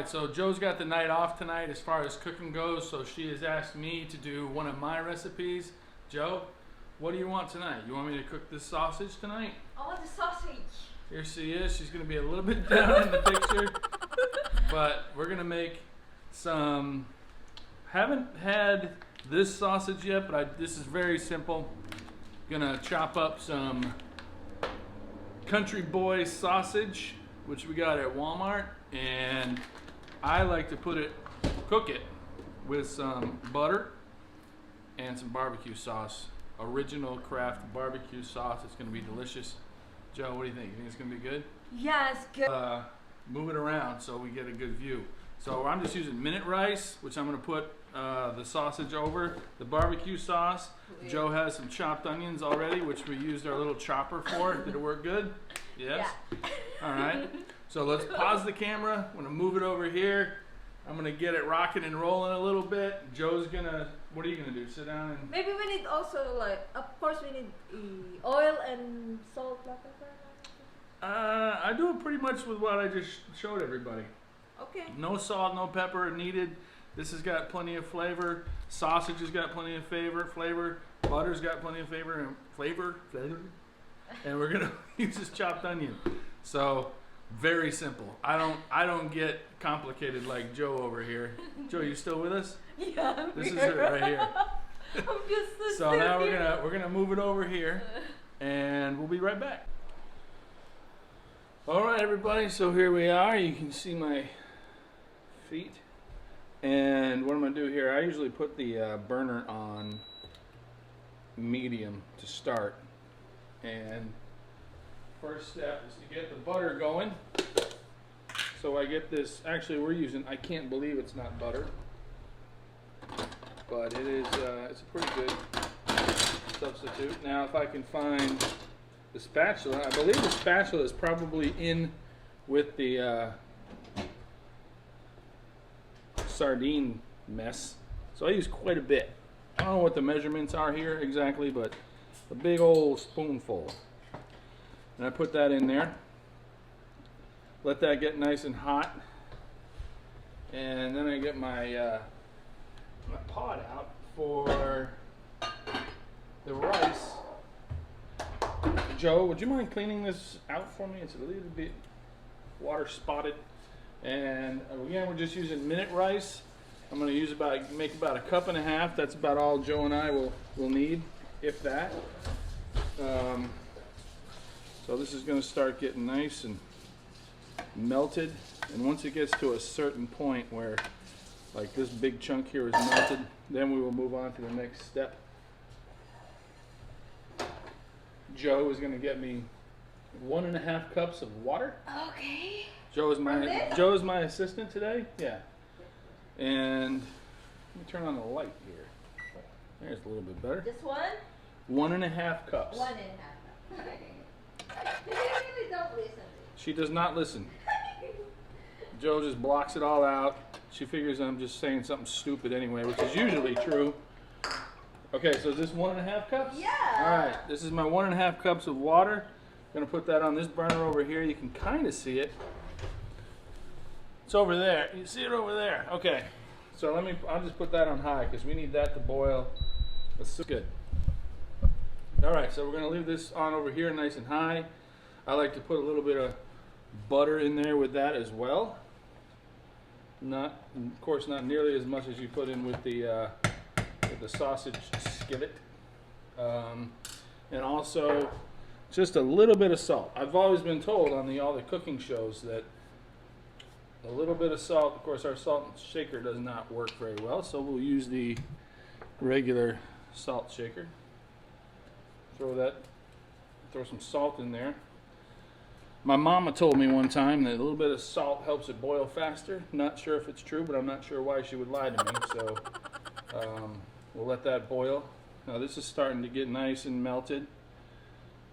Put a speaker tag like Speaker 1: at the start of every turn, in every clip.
Speaker 1: right, so Joe's got the night off tonight as far as cooking goes, so she has asked me to do one of my recipes. Joe, what do you want tonight? You want me to cook this sausage tonight?
Speaker 2: I want the sausage.
Speaker 1: Here she is. She's going to be a little bit down in the picture, but we're going to make some, haven't had this sausage yet, but this is very simple. Gonna chop up some Country Boy sausage, which we got at Walmart, and I like to cook it with some butter and some barbecue sauce. Original craft barbecue sauce. It's gonna be delicious. Joe, what do you think? You think it's gonna be good?
Speaker 2: Yeah, it's good.
Speaker 1: Move it around so we get a good view. So I'm just using minute rice, which I'm gonna put the sausage over, the barbecue sauce. Joe has some chopped onions already, which we used our little chopper for. Did it work good? Yes? Yeah. All right. So let's pause the camera. I'm gonna move it over here. I'm gonna get it rocking and rolling a little bit. Joe's gonna, what are you gonna do? Sit down and...
Speaker 2: Maybe we need also, like, of course we need oil and salt, like that.
Speaker 1: I do it pretty much with what I just showed everybody.
Speaker 2: Okay.
Speaker 1: No salt, no pepper needed. This has got plenty of flavor. Sausage has got plenty of flavor. Butter's got plenty of flavor. And we're gonna use this chopped onion. So very simple. I don't get complicated like Joe over here. Joe, you still with us?
Speaker 2: Yeah.
Speaker 1: This is it right here.
Speaker 2: I'm just
Speaker 1: so now we're gonna move it over here, and we'll be right back. All right, everybody. So here we are. You can see my feet. And what I'm going to do here, I usually put the burner on medium to start. And first step is to get the butter going. So I get this, actually we're using, I can't believe it's not butter. But it is, it's a pretty good substitute. Now if I can find the spatula, I believe the spatula is probably in with the sardine mess, so I use quite a bit. I don't know what the measurements are here exactly, but a big old spoonful, and I put that in there, let that get nice and hot, and then I get my my pot out for the rice. Joe, would you mind cleaning this out for me? It's a little bit water spotted. And again, we're just using minute rice. I'm going to make about a cup and a half. That's about all Joe and I will need, if that. So this is going to start getting nice and melted. And once it gets to a certain point where, like this big chunk here is melted, then we will move on to the next step. Joe is going to get me 1.5 cups of water.
Speaker 2: Okay.
Speaker 1: Joe is my assistant today. Yeah. And let me turn on the light here. There's a little bit better.
Speaker 2: This one?
Speaker 1: 1.5 cups.
Speaker 2: 1.5 cups. You really don't listen.
Speaker 1: She does not listen. Joe just blocks it all out. She figures I'm just saying something stupid anyway, which is usually true. Okay, so is this 1.5 cups?
Speaker 2: Yeah.
Speaker 1: All right, this is my 1.5 cups of water. I'm gonna put that on this burner over here. You can kind of see it. It's over there. You see it over there. Okay. So I'll just put that on high because we need that to boil. That's good. All right, so we're gonna leave this on over here nice and high. I like to put a little bit of butter in there with that as well. Of course, not nearly as much as you put in with the sausage skillet. And also just a little bit of salt. I've always been told on all the cooking shows that a little bit of salt, of course our salt shaker does not work very well, so we'll use the regular salt shaker. Throw some salt in there. My mama told me one time that a little bit of salt helps it boil faster. Not sure if it's true, but I'm not sure why she would lie to me, so we'll let that boil. Now this is starting to get nice and melted,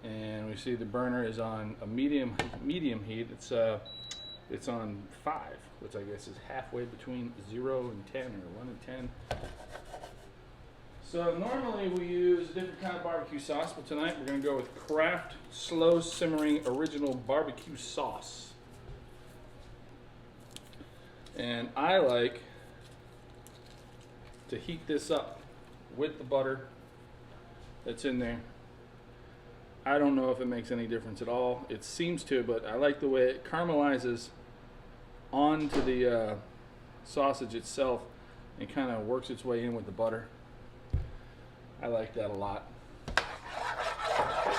Speaker 1: and we see the burner is on a medium heat. It's on 5, which I guess is halfway between 0 and 10, or 1 and 10. So normally we use a different kind of barbecue sauce, but tonight we're going to go with Kraft Slow Simmering Original Barbecue Sauce. And I like to heat this up with the butter that's in there. I don't know if it makes any difference at all. It seems to, but I like the way it caramelizes onto the sausage itself and kind of works its way in with the butter. I like that a lot.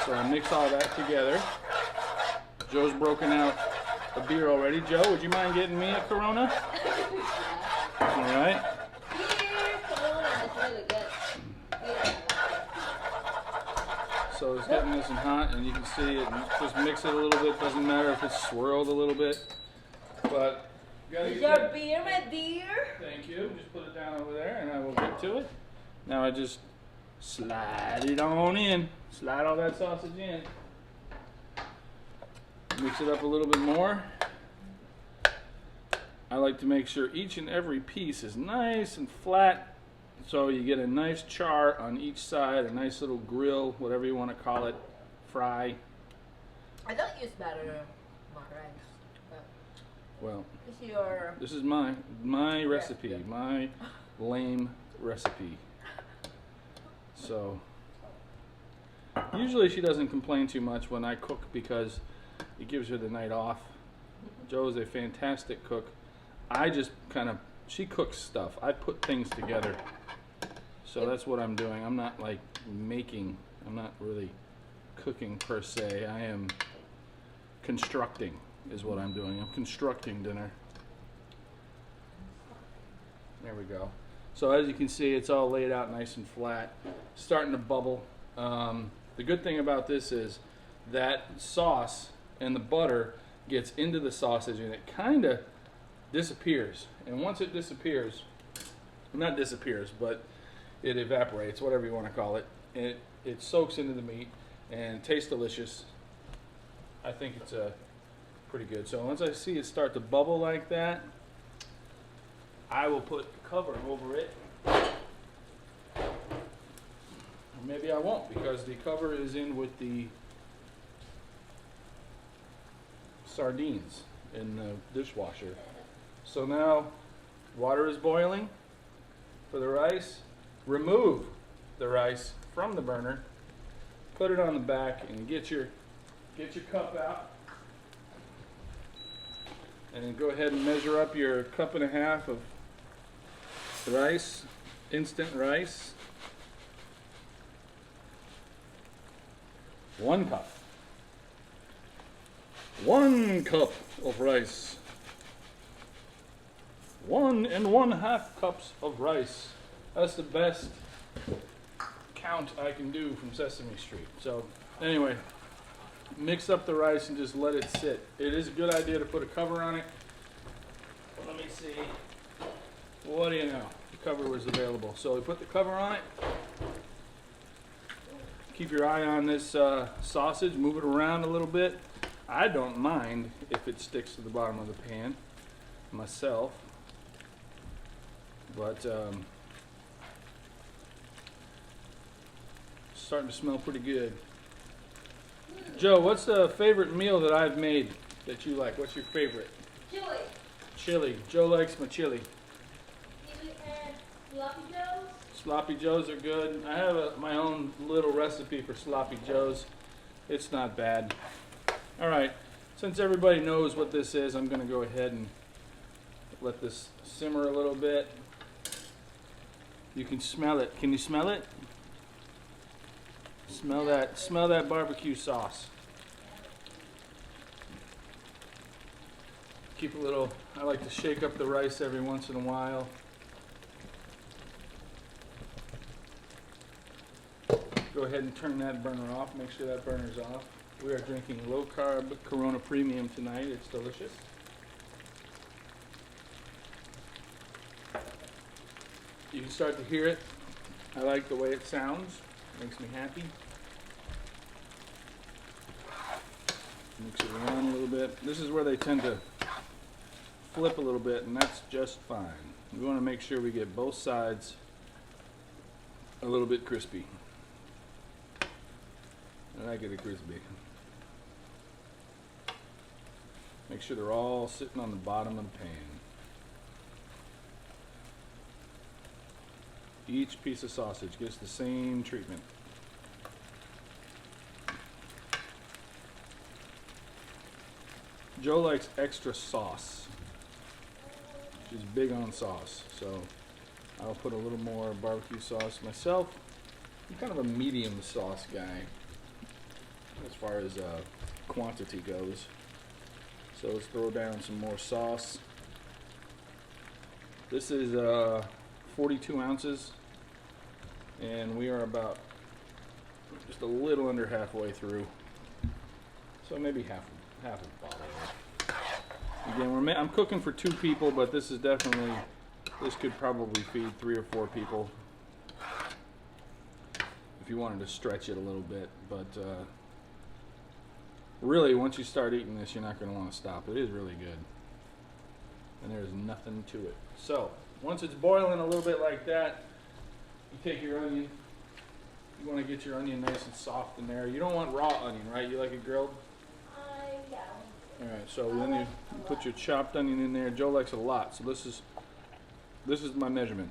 Speaker 1: So I mix all that together. Joe's broken out a beer already. Joe, would you mind getting me a Corona? All right.
Speaker 2: Here, Corona is really good. Yeah.
Speaker 1: So it's getting nice and hot, and you can see it. Just mix it a little bit. Doesn't matter if it's swirled a little bit, but you gotta
Speaker 2: Is
Speaker 1: get
Speaker 2: your
Speaker 1: that.
Speaker 2: beer, my dear?
Speaker 1: Thank you. Just put it down over there, and I will get to it. Now I just slide it on in. Slide all that sausage in. Mix it up a little bit more. I like to make sure each and every piece is nice and flat, so you get a nice char on each side, a nice little grill, whatever you want to call it, fry.
Speaker 2: I don't use butter on my rice. But
Speaker 1: Well,
Speaker 2: it's your...
Speaker 1: this is my recipe, my lame recipe. So usually she doesn't complain too much when I cook because it gives her the night off. Joe is a fantastic cook. I just she cooks stuff. I put things together. So that's what I'm doing. I'm not like making, I'm not really cooking per se. I am constructing is what I'm doing. I'm constructing dinner. There we go. So as you can see, it's all laid out nice and flat, starting to bubble. The good thing about this is that sauce and the butter gets into the sausage and it kind of disappears. And once it disappears, not disappears, but it evaporates, whatever you want to call it. And it soaks into the meat and tastes delicious. I think it's pretty good. So once I see it start to bubble like that, I will put the cover over it. Or maybe I won't, because the cover is in with the sardines in the dishwasher. So now water is boiling for the rice. Remove the rice from the burner, put it on the back, and get your cup out. And then go ahead and measure up your 1.5 cups of rice, instant rice. 1 cup. 1 cup of rice. 1.5 cups of rice. That's the best count I can do from Sesame Street. So anyway, mix up the rice and just let it sit. It is a good idea to put a cover on it. Let me see. What do you know? The cover was available. So we put the cover on it. Keep your eye on this sausage. Move it around a little bit. I don't mind if it sticks to the bottom of the pan myself. But starting to smell pretty good. Joe, what's the favorite meal that I've made that you like? What's your favorite?
Speaker 2: Chili.
Speaker 1: Chili. Joe likes my chili.
Speaker 2: Chili and sloppy joes.
Speaker 1: Sloppy joes are good. I have my own little recipe for sloppy joes. It's not bad. All right, since everybody knows what this is, I'm going to go ahead and let this simmer a little bit. You can smell it. Can you smell it? Smell that barbecue sauce. Keep a little, I like to shake up the rice every once in a while. Go ahead and turn that burner off. Make sure that burner's off. We are drinking low carb Corona Premium tonight. It's delicious. You can start to hear it. I like the way it sounds. Makes me happy. Mix it around a little bit. This is where they tend to flip a little bit, and that's just fine. We want to make sure we get both sides a little bit crispy. I like it crispy. Make sure they're all sitting on the bottom of the pan. Each piece of sausage gets the same treatment. Joe likes extra sauce. She's big on sauce, so I'll put a little more barbecue sauce myself. I'm kind of a medium sauce guy as far as quantity goes. So let's throw down some more sauce. This is 42 ounces, and we are about just a little under halfway through. So maybe half a bottle. Again, I'm cooking for 2 people, but this could probably feed 3 or 4 people if you wanted to stretch it a little bit. But really, once you start eating this, you're not going to want to stop. It is really good, and there's nothing to it. So once it's boiling a little bit like that, you take your onion. You want to get your onion nice and soft in there. You don't want raw onion, right? You like it grilled?
Speaker 2: Yeah.
Speaker 1: Alright, so then you put your chopped onion in there. Joe likes it a lot, so this is my measurement.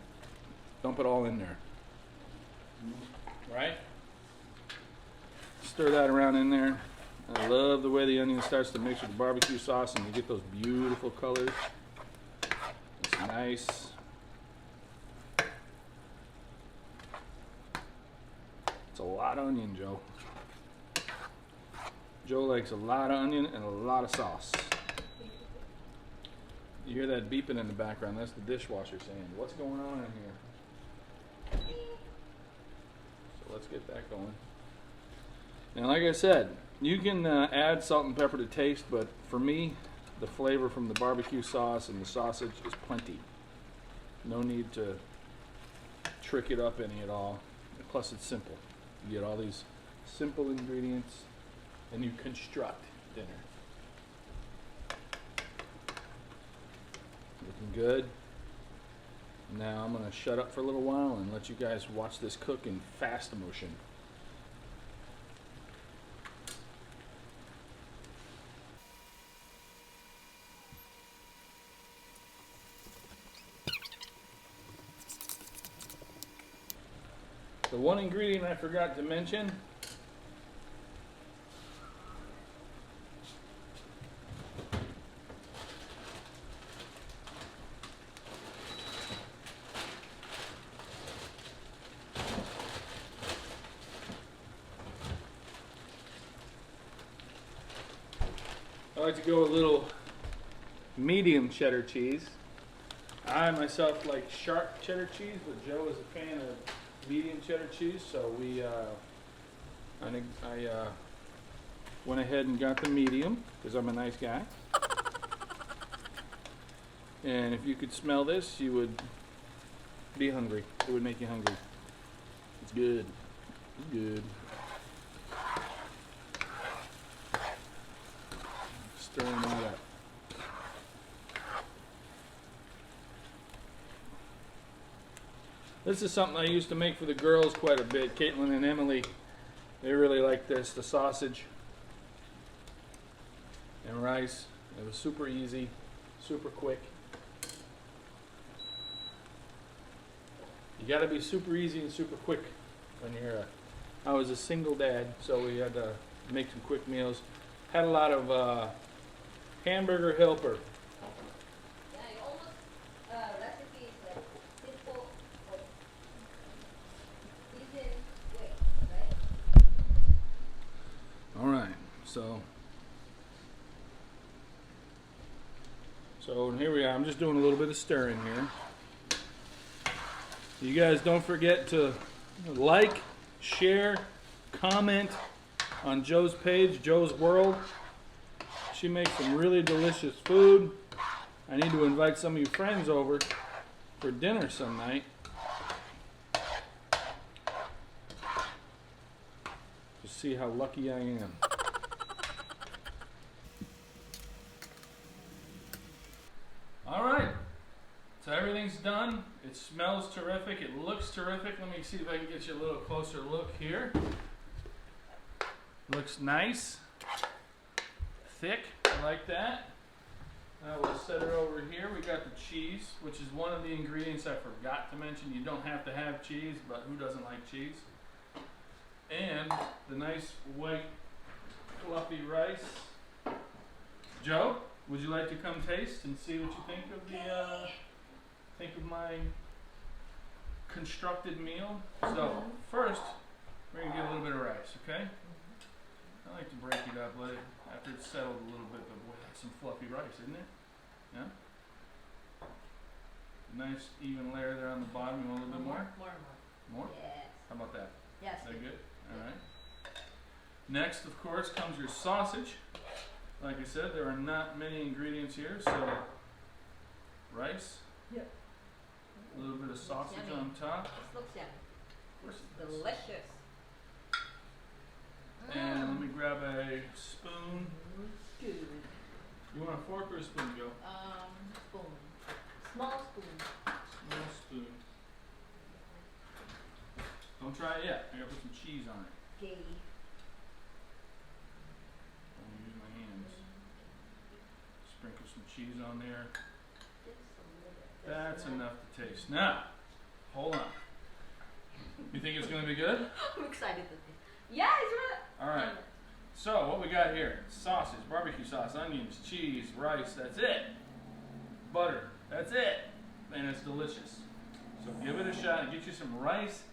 Speaker 1: Dump it all in there. Right? Stir that around in there. I love the way the onion starts to mix with the barbecue sauce and you get those beautiful colors. It's nice. It's a lot of onion, Joe. Joe likes a lot of onion and a lot of sauce. You hear that beeping in the background? That's the dishwasher saying, "What's going on in here?" So let's get that going. Now, like I said, you can add salt and pepper to taste, but for me, the flavor from the barbecue sauce and the sausage is plenty. No need to trick it up any at all. Plus, it's simple. You get all these simple ingredients and you construct dinner. Looking good. Now I'm going to shut up for a little while and let you guys watch this cook in fast motion. The one ingredient I forgot to mention I like to go a little medium cheddar cheese. I myself like sharp cheddar cheese, but Joe is a fan of medium cheddar cheese, so I went ahead and got the medium because I'm a nice guy. And if you could smell this, you would be hungry. It would make you hungry. It's good. It's good. Stirring that up. This is something I used to make for the girls quite a bit. Caitlin and Emily, they really like this. The sausage and rice. It was super easy, super quick. You gotta be super easy and super quick when you're I was a single dad, so we had to make some quick meals. Had a lot of hamburger helper.
Speaker 2: Yeah, you almost recipe is like simple but easy way, right?
Speaker 1: Alright, so here we are. I'm just doing a little bit of stirring here. You guys don't forget to like, share, comment on Joe's page, Joe's World. She makes some really delicious food. I need to invite some of you friends over for dinner some night. To see how lucky I am. Alright, so everything's done. It smells terrific. It looks terrific. Let me see if I can get you a little closer look here. Looks nice. Thick. I like that. Now we'll set it over here. We got the cheese, which is one of the ingredients I forgot to mention. You don't have to have cheese, but who doesn't like cheese? And the nice white fluffy rice. Joe, would you like to come taste and see what you think of my constructed meal? So first, we're gonna get a little bit of rice, okay? I like to break it up, let it after it's settled a little bit, but boy, that's some fluffy rice, isn't it? Yeah. Nice even layer there on the bottom. You want a little bit more? More?
Speaker 2: Yes.
Speaker 1: How about that?
Speaker 2: Yes.
Speaker 1: Is that good? All right. Next, of course, comes your sausage. Like I said, there are not many ingredients here, so rice.
Speaker 2: Yep.
Speaker 1: A little bit of sausage
Speaker 2: Yummy.
Speaker 1: on top.
Speaker 2: This looks yummy.
Speaker 1: Of course it does.
Speaker 2: Delicious.
Speaker 1: And let me grab a spoon.
Speaker 2: Good.
Speaker 1: You want a fork or a spoon, Joe?
Speaker 2: Spoon. Small spoon.
Speaker 1: Small spoon. Don't try it yet. I gotta put some cheese on it.
Speaker 2: Okay.
Speaker 1: I'm gonna use my hands. Sprinkle some cheese on there.
Speaker 2: Just a little bit.
Speaker 1: That's enough to taste. Now, hold on. You think it's gonna be good?
Speaker 2: I'm excited to taste. Yeah, it's right.
Speaker 1: Alright. So, what we got here? Sausage, barbecue sauce, onions, cheese, rice, that's it. Butter, that's it. And it's delicious. So give it a shot and get you some rice.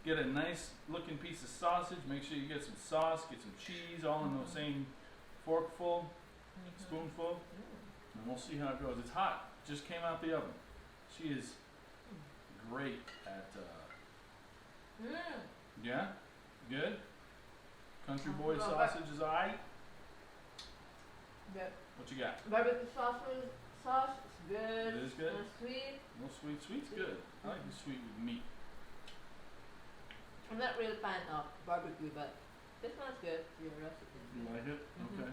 Speaker 1: Get a nice looking piece of sausage. Make sure you get some sauce, get some cheese, all in the same forkful, spoonful. And we'll see how it goes. It's hot. Just came out the oven. She is great at, yeah? Good? Country boy sausage is alright?
Speaker 2: Good.
Speaker 1: What you got?
Speaker 2: Barbecue sauce is good.
Speaker 1: It is good?
Speaker 2: Sweet.
Speaker 1: A little sweet. Sweet's good. I like the sweet with meat.
Speaker 2: I'm not really a fan of barbecue, but this one's good for your recipe.
Speaker 1: You like it?
Speaker 2: Mhm.
Speaker 1: Okay.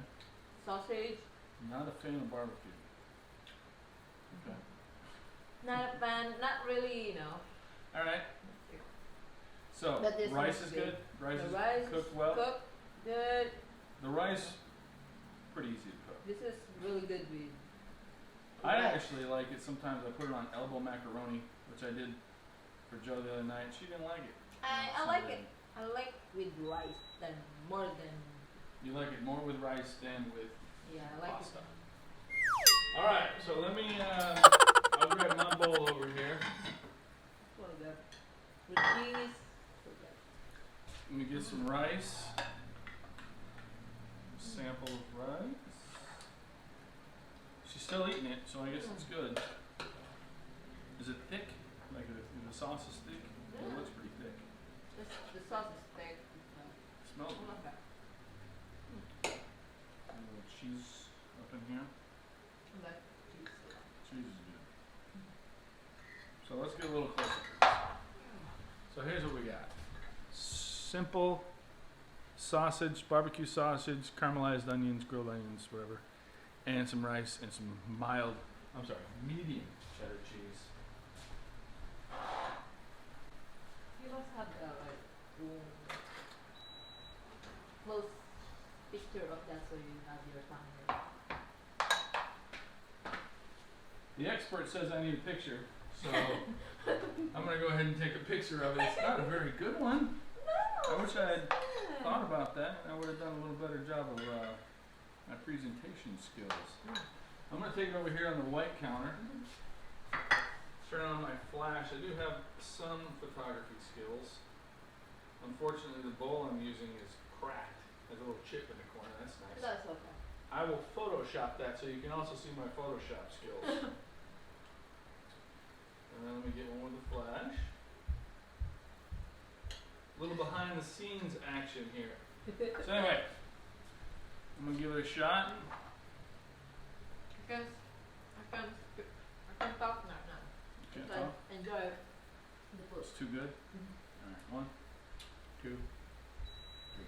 Speaker 2: Sausage.
Speaker 1: Not a fan of barbecue. Okay.
Speaker 2: Not a fan. Not really, you know.
Speaker 1: Alright. So,
Speaker 2: But this
Speaker 1: rice
Speaker 2: one's
Speaker 1: is
Speaker 2: good.
Speaker 1: good. Rice
Speaker 2: The
Speaker 1: is
Speaker 2: rice
Speaker 1: cooked well.
Speaker 2: Cooked. Good.
Speaker 1: The rice, pretty easy to cook.
Speaker 2: This is really good with.
Speaker 1: I
Speaker 2: rice.
Speaker 1: actually like it. Sometimes I put it on elbow macaroni, which I did for Joe the other night. She didn't like it.
Speaker 2: I like it. I like with rice than more than.
Speaker 1: You like it more with rice than with
Speaker 2: Yeah, I like
Speaker 1: pasta.
Speaker 2: it.
Speaker 1: Alright, so let me, I'll grab my bowl over here.
Speaker 2: So good. With cheese. So good.
Speaker 1: Let me get some rice. Sample of rice. She's still eating it, so I guess it's good. Is it thick? Like the sauce is thick? It
Speaker 2: Yeah.
Speaker 1: looks pretty thick.
Speaker 2: The sauce is thick.
Speaker 1: Smells
Speaker 2: I
Speaker 1: good.
Speaker 2: like that.
Speaker 1: A little cheese up in here.
Speaker 2: I like cheese a lot.
Speaker 1: Cheese is good. So let's get a little closer. So here's what we got. Simple sausage, barbecue sausage, caramelized onions, grilled onions, whatever, and some rice and some medium cheddar cheese.
Speaker 2: You must have close picture of that so you have your timer.
Speaker 1: The expert says I need a picture, so I'm gonna go ahead and take a picture of it. It's not a very good one. I wish I had thought about that. I would have done a little better job of my presentation skills. I'm going to take it over here on the white counter. Turn on my flash. I do have some photography skills. Unfortunately, the bowl I'm using is cracked. There's a little chip in the corner. That's nice.
Speaker 2: That's okay.
Speaker 1: I will Photoshop that so you can also see my Photoshop skills. And then let me get one with the flash. A little behind the scenes action here. So anyway, I'm gonna give it a shot.
Speaker 2: I can talk now.
Speaker 1: Can't
Speaker 2: So
Speaker 1: talk?
Speaker 2: enjoy the food.
Speaker 1: It's too good?
Speaker 2: Mhm.
Speaker 1: Alright, 1, 2, 3.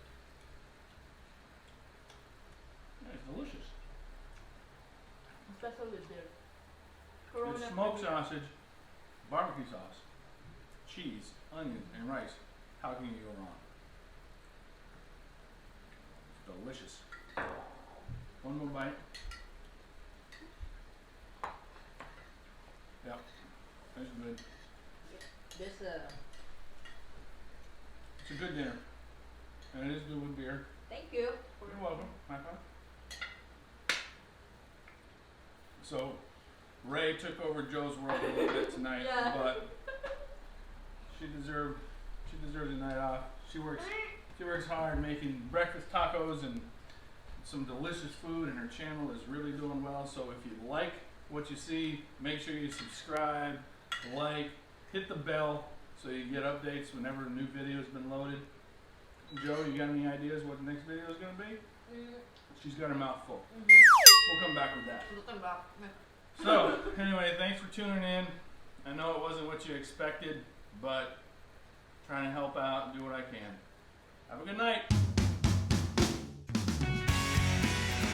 Speaker 1: Yeah, it's delicious.
Speaker 2: Especially with the
Speaker 1: It's
Speaker 2: Corona.
Speaker 1: smoked
Speaker 2: flavor.
Speaker 1: sausage, barbecue sauce, cheese, onions, and rice. How can you go wrong? It's delicious. One more bite. That's good.
Speaker 2: This
Speaker 1: It's a good dinner. And it is good with beer.
Speaker 2: thank you.
Speaker 1: You're welcome. High five. So, Ray took over Joe's world a little bit tonight,
Speaker 2: Yeah.
Speaker 1: but she deserved a night off. She works hard making breakfast tacos and some delicious food, and her channel is really doing well. So if you like what you see, make sure you subscribe, like, hit the bell so you get updates whenever a new video's been loaded. Joe, you got any ideas what the next video is going to be? She's got her mouth full. We'll come back with that. So, anyway, thanks for tuning in. I know it wasn't what you expected, but trying to help out and do what I can. Have a good night.